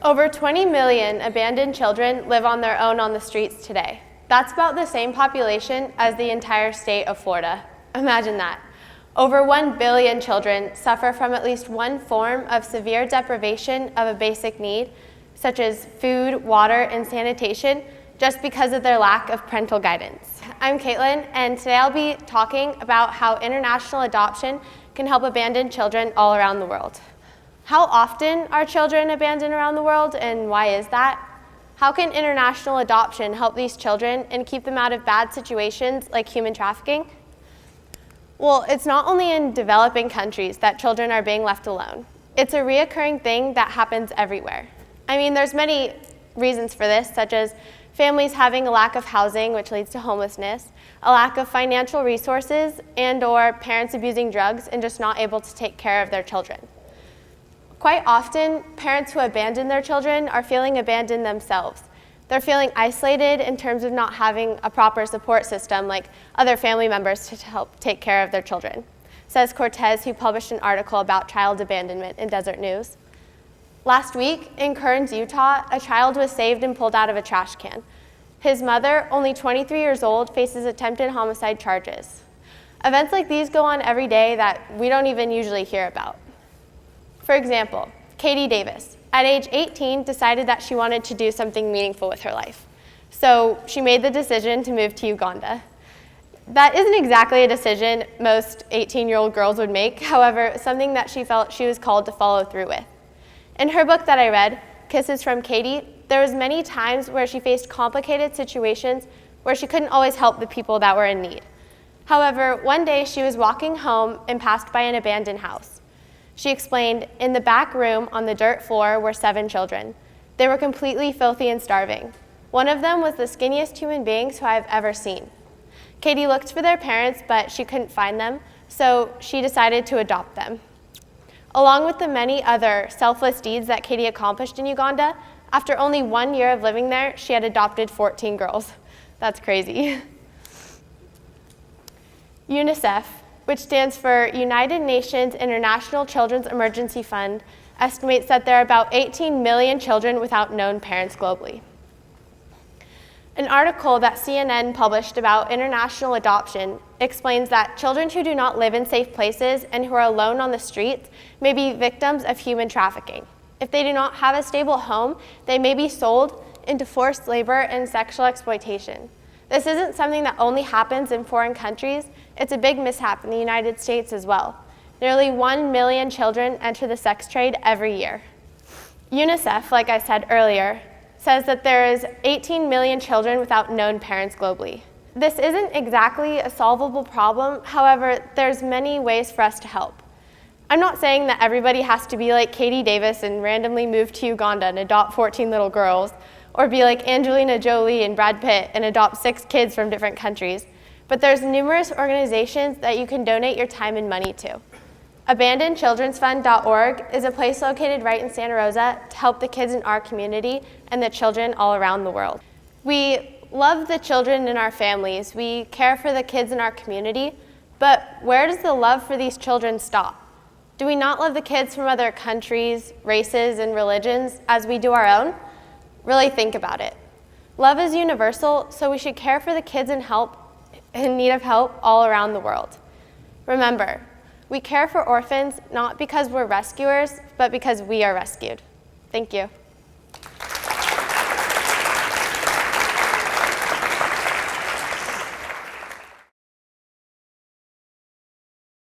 Over 20 million abandoned children live on their own on the streets today. That's about the same population as the entire state of Florida. Imagine that. Over 1 billion children suffer from at least one form of severe deprivation of a basic need, such as food, water, and sanitation, just because of their lack of parental guidance. I'm Caitlin, and today I'll be talking about how international adoption can help abandoned children all around the world. How often are children abandoned around the world, and why is that? How can international adoption help these children and keep them out of bad situations like human trafficking? Well, it's not only in developing countries that children are being left alone. It's a reoccurring thing that happens everywhere. I mean, there's many reasons for this, such as families having a lack of housing, which leads to homelessness, a lack of financial resources, and/or parents abusing drugs and just not able to take care of their children. Quite often, parents who abandon their children are feeling abandoned themselves. They're feeling isolated in terms of not having a proper support system like other family members to help take care of their children, says Cortez, who published an article about child abandonment in Desert News. Last week, in Kearns, Utah, a child was saved and pulled out of a trash can. His mother, only 23 years old, faces attempted homicide charges. Events like these go on every day that we don't even usually hear about. For example, Katie Davis, at age 18, decided that she wanted to do something meaningful with her life. So she made the decision to move to Uganda. That isn't exactly a decision most 18-year-old girls would make, however, something that she felt she was called to follow through with. In her book that I read, Kisses from Katie, there was many times where she faced complicated situations where she couldn't always help the people that were in need. However, one day she was walking home and passed by an abandoned house. She explained, in the back room on the dirt floor were 7 children. They were completely filthy and starving. One of them was the skinniest human beings who I've ever seen. Katie looked for their parents, but she couldn't find them, so she decided to adopt them. Along with the many other selfless deeds that Katie accomplished in Uganda, after only 1 year of living there, she had adopted 14 girls. That's crazy. UNICEF, which stands for United Nations International Children's Emergency Fund, estimates that there are about 18 million children without known parents globally. An article that CNN published about international adoption explains that children who do not live in safe places and who are alone on the streets may be victims of human trafficking. If they do not have a stable home, they may be sold into forced labor and sexual exploitation. This isn't something that only happens in foreign countries. It's a big mishap in the United States as well. Nearly 1 million children enter the sex trade every year. UNICEF, like I said earlier, says that there is 18 million children without known parents globally. This isn't exactly a solvable problem. However, there's many ways for us to help. I'm not saying that everybody has to be like Katie Davis and randomly move to Uganda and adopt 14 little girls, or be like Angelina Jolie and Brad Pitt and adopt 6 kids from different countries. But there's numerous organizations that you can donate your time and money to. AbandonedChildren'sFund.org is a place located right in Santa Rosa to help the kids in our community and the children all around the world. We love the children in our families. We care for the kids in our community, but where does the love for these children stop? Do we not love the kids from other countries, races, and religions as we do our own? Really think about it. Love is universal, so we should care for the kids in need of help all around the world. Remember, we care for orphans not because we're rescuers, but because we are rescued. Thank you.